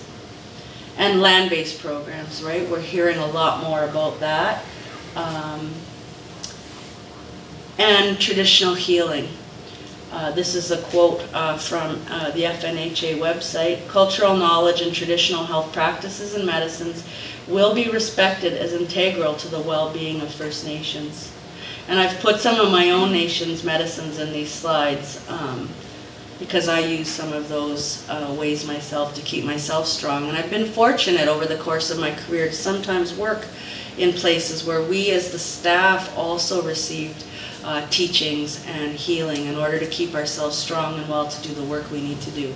And land-based programs, right? We're hearing a lot more about that. And traditional healing. This is a quote from the FNHA website. Cultural knowledge and traditional health practices and medicines will be respected as integral to the well-being of First Nations. And I've put some of my own nation's medicines in these slides because I use some of those ways myself to keep myself strong. And I've been fortunate over the course of my career to sometimes work in places where we as the staff also received teachings and healing in order to keep ourselves strong and well to do the work we need to do.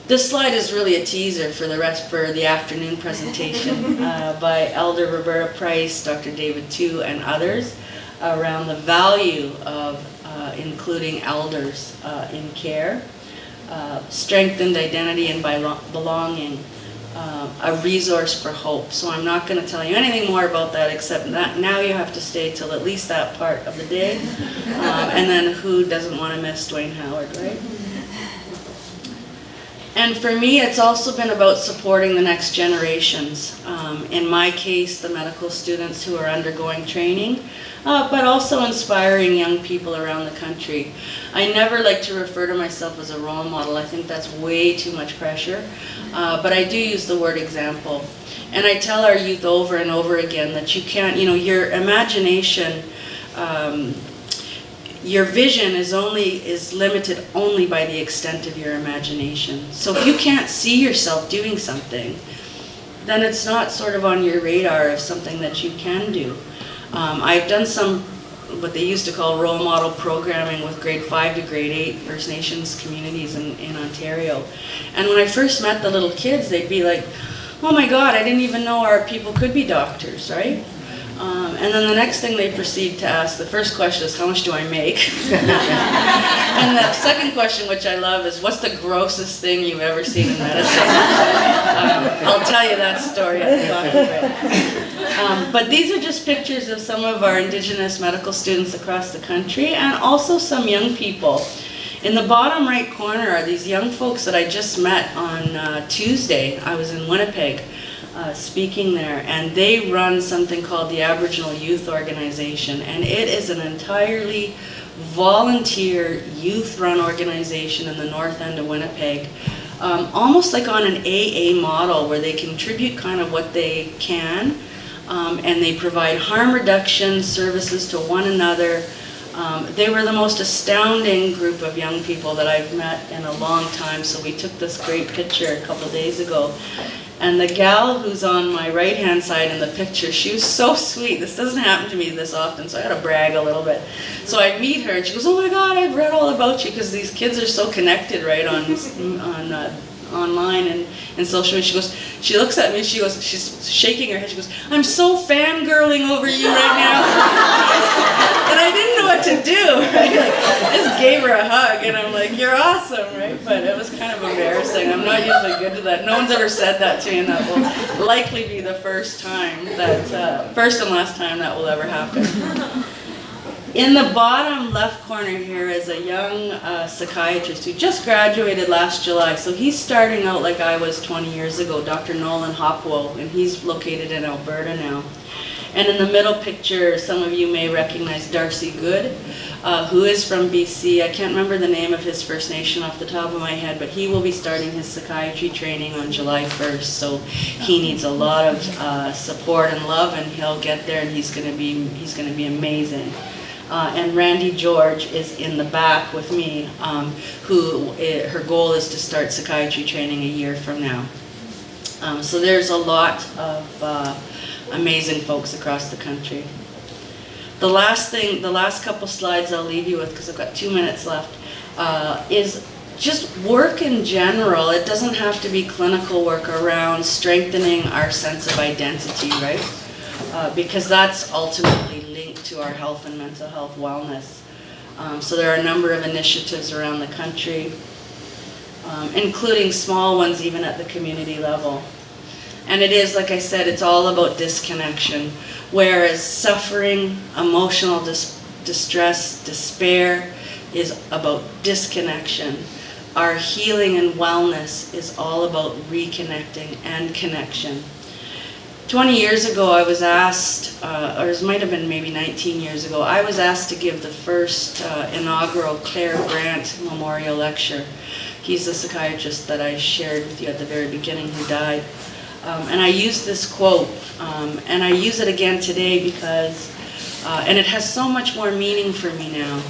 This slide is really a teaser for the afternoon presentation by Elder Roberta Price, Dr. David Tu, and others around the value of including elders in care, strengthened identity and belonging, a resource for hope. So I'm not going to tell you anything more about that except that now you have to stay till at least that part of the day. And then who doesn't want to miss Dwayne Howard, right? And for me, it's also been about supporting the next generations. In my case, the medical students who are undergoing training, but also inspiring young people around the country. I never like to refer to myself as a role model. I think that's way too much pressure. But I do use the word example. And I tell our youth over and over again that you can't, your imagination, your vision is limited only by the extent of your imagination. So if you can't see yourself doing something, then it's not sort of on your radar of something that you can do. I've done some, what they used to call role model programming with grade 5 to grade 8 First Nations communities in Ontario. And when I first met the little kids, they'd be like, oh my God, I didn't even know our people could be doctors, right? And then the next thing they proceed to ask, the first question is, how much do I make? And the second question, which I love, is what's the grossest thing you've ever seen in medicine? I'll tell you that story at the end. But these are just pictures of some of our Indigenous medical students across the country and also some young people. In the bottom right corner are these young folks that I just met on Tuesday. I was in Winnipeg. Speaking there, and they run something called the Aboriginal Youth Organization, and it is an entirely volunteer youth-run organization in the north end of Winnipeg, almost like on an AA model where they contribute kind of what they can, and they provide harm reduction services to one another. They were the most astounding group of young people that I've met in a long time, so we took this great picture a couple days ago. And the gal who's on my right-hand side in the picture, she was so sweet. This doesn't happen to me this often, so I gotta brag a little bit. So I meet her, and she goes, "Oh my God, I've read all about you," because these kids are so connected, right, on online and social media. She looks at me, she's shaking her head, she goes, "I'm so fangirling over you right now." And I didn't know what to do, right? Like, I just gave her a hug, and I'm like, "You're awesome," right? But it was kind of embarrassing. I'm not usually good to that. No one's ever said that to me, and that will likely be the first and last time that will ever happen. In the bottom left corner here is a young psychiatrist who just graduated last July. So he's starting out like I was 20 years ago, Dr. Nolan Hopwell, and he's located in Alberta now. And in the middle picture, some of you may recognize Darcy Good, who is from BC. I can't remember the name of his First Nation off the top of my head, but he will be starting his psychiatry training on July 1st. So he needs a lot of support and love, and he'll get there, and he's going to be amazing. And Randy George is in the back with me, her goal is to start psychiatry training a year from now. So there's a lot of amazing folks across the country. The last couple slides I'll leave you with, because I've got 2 minutes left, is just work in general. It doesn't have to be clinical work around strengthening our sense of identity, right? Because that's ultimately linked to our health and mental health wellness. So there are a number of initiatives around the country, including small ones even at the community level. And it is, like I said, it's all about disconnection. Whereas suffering, emotional distress, despair is about disconnection. Our healing and wellness is all about reconnecting and connection. 20 years ago, I was asked, or it might have been maybe 19 years ago, I was asked to give the first inaugural Claire Grant Memorial Lecture. He's the psychiatrist that I shared with you at the very beginning who died. And I used this quote, and I use it again today because, and it has so much more meaning for me now,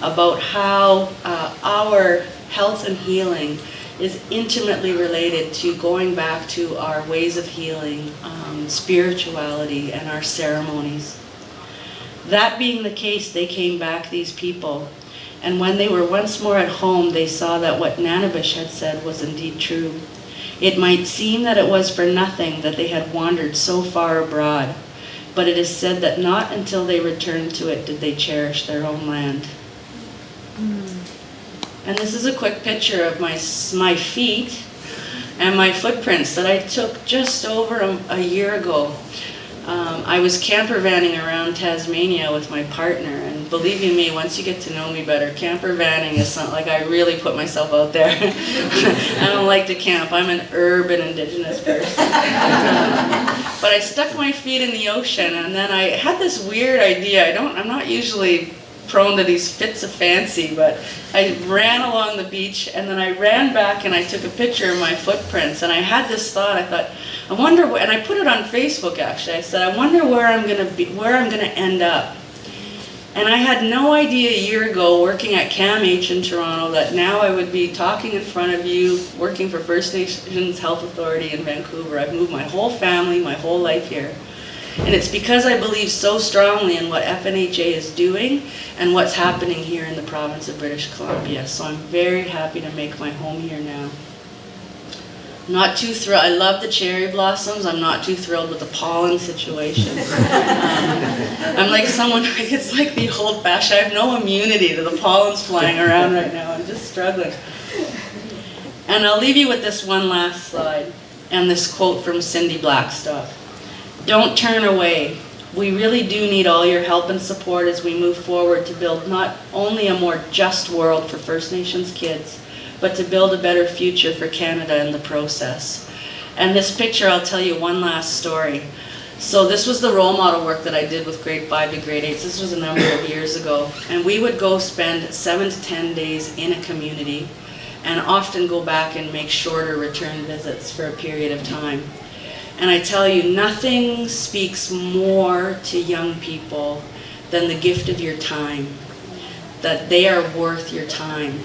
about how our health and healing is intimately related to going back to our ways of healing, spirituality, and our ceremonies. That being the case, they came back, these people, and when they were once more at home, they saw that what Nanabish had said was indeed true. It might seem that it was for nothing that they had wandered so far abroad, but it is said that not until they returned to it did they cherish their own land. And this is a quick picture of my feet and my footprints that I took just over a year ago. I was camper vanning around Tasmania with my partner, and believe you me, once you get to know me better, camper vanning is something, like, I really put myself out there. I don't like to camp. I'm an urban Indigenous person. But I stuck my feet in the ocean, and then I had this weird idea. I'm not usually prone to these fits of fancy, but I ran along the beach, and then I ran back and I took a picture of my footprints, and I had this thought. I thought, I wonder, and I put it on Facebook actually. I said, I wonder where I'm gonna end up. And I had no idea a year ago, working at CAMH in Toronto, that now I would be talking in front of you, working for First Nations Health Authority in Vancouver. I've moved my whole family, my whole life here. And it's because I believe so strongly in what FNHA is doing and what's happening here in the province of British Columbia. So I'm very happy to make my home here now. Not too thrilled. I love the cherry blossoms. I'm not too thrilled with the pollen situation. I'm like someone, it's like the old-fashioned, I have no immunity to the pollens flying around right now. I'm just struggling. And I'll leave you with this one last slide and this quote from Cindy Blackstock. Don't turn away. We really do need all your help and support as we move forward to build not only a more just world for First Nations kids, but to build a better future for Canada in the process. And this picture, I'll tell you one last story. So this was the role model work that I did with grade 5 to grade 8. This was a number of years ago. And we would go spend 7 to 10 days in a community and often go back and make shorter return visits for a period of time. And I tell you, nothing speaks more to young people than the gift of your time, that they are worth your time.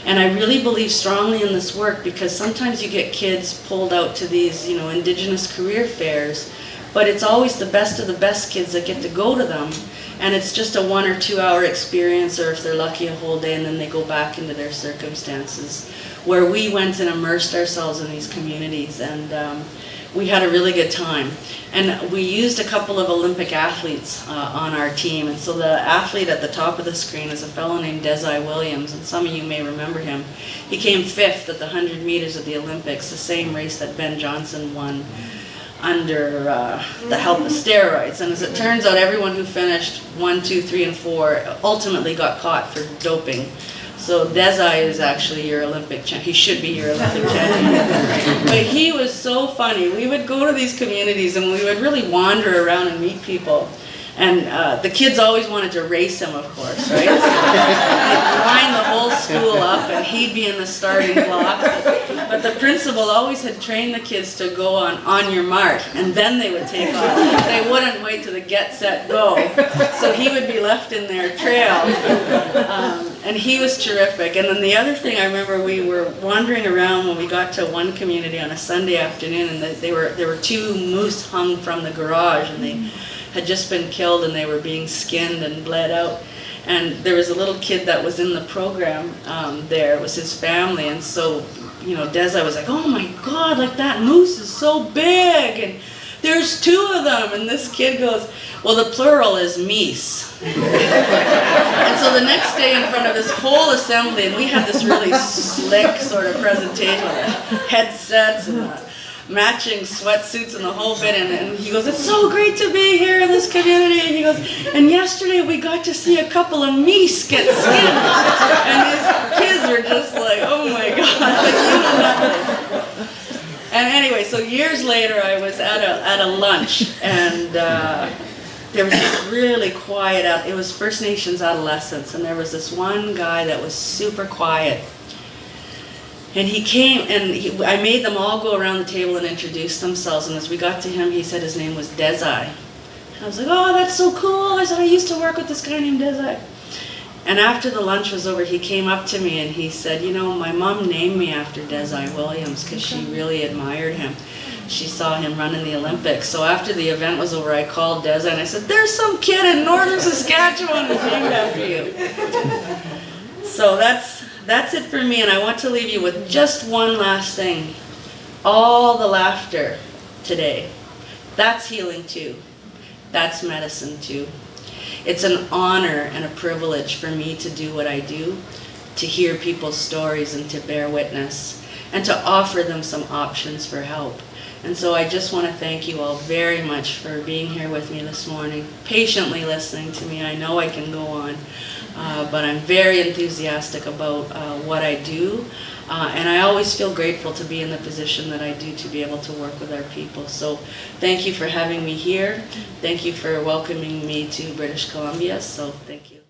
And I really believe strongly in this work because sometimes you get kids pulled out to these, you know, Indigenous career fairs, but it's always the best of the best kids that get to go to them. And it's just a 1 or 2 hour experience, or if they're lucky a whole day, and then they go back into their circumstances. Where we went and immersed ourselves in these communities, and we had a really good time. And we used a couple of Olympic athletes on our team. And so the athlete at the top of the screen is a fellow named Desi Williams, and some of you may remember him. He came 5th at the 100 meters at the Olympics, the same race that Ben Johnson won under the help of steroids. And as it turns out, everyone who finished 1, 2, 3, and 4 ultimately got caught for doping. So Desi is actually your Olympic champion. He should be your Olympic champion. But he was so funny. We would go to these communities and we would really wander around and meet people. And the kids always wanted to race him, of course, right? So they'd line the whole school up and he'd be in the starting block. But the principal always had trained the kids to go on your mark, and then they would take off. They wouldn't wait till the get, set, go. So he would be left in their trail. And he was terrific. And then the other thing, I remember we were wandering around when we got to one community on a Sunday afternoon, and there were 2 moose hung from the garage, and they had just been killed and they were being skinned and bled out. And there was a little kid that was in the program there. It was his family. And so, you know, Desi was like, oh my God, like that moose is so big. And there's 2 of them. And this kid goes, well, the plural is meese. And so the next day in front of this whole assembly, and we had this really slick sort of presentation with headsets and matching sweatsuits and the whole bit, and he goes, it's so great to be here in this community. And he goes, and yesterday we got to see a couple of meese get skinned. And his kids were just like, oh my God, like, you know nothing. And anyway, so years later I was at a lunch, and there was this really quiet, it was First Nations adolescents, and there was this one guy that was super quiet. And he came, and I made them all go around the table and introduce themselves. And as we got to him, he said his name was Desi. And I was like, oh, that's so cool. I said, I used to work with this guy named Desi. And after the lunch was over, he came up to me and he said, you know, my mom named me after Desi Williams because she really admired him. She saw him run in the Olympics. So after the event was over, I called Desi and I said, there's some kid in northern Saskatchewan who's named after you. So that's it for me, and I want to leave you with just one last thing. All the laughter today, that's healing too. That's medicine too. It's an honor and a privilege for me to do what I do, to hear people's stories and to bear witness, and to offer them some options for help. And so I just want to thank you all very much for being here with me this morning, patiently listening to me. I know I can go on, but I'm very enthusiastic about what I do. And I always feel grateful to be in the position that I do to be able to work with our people. So thank you for having me here. Thank you for welcoming me to British Columbia. So thank you.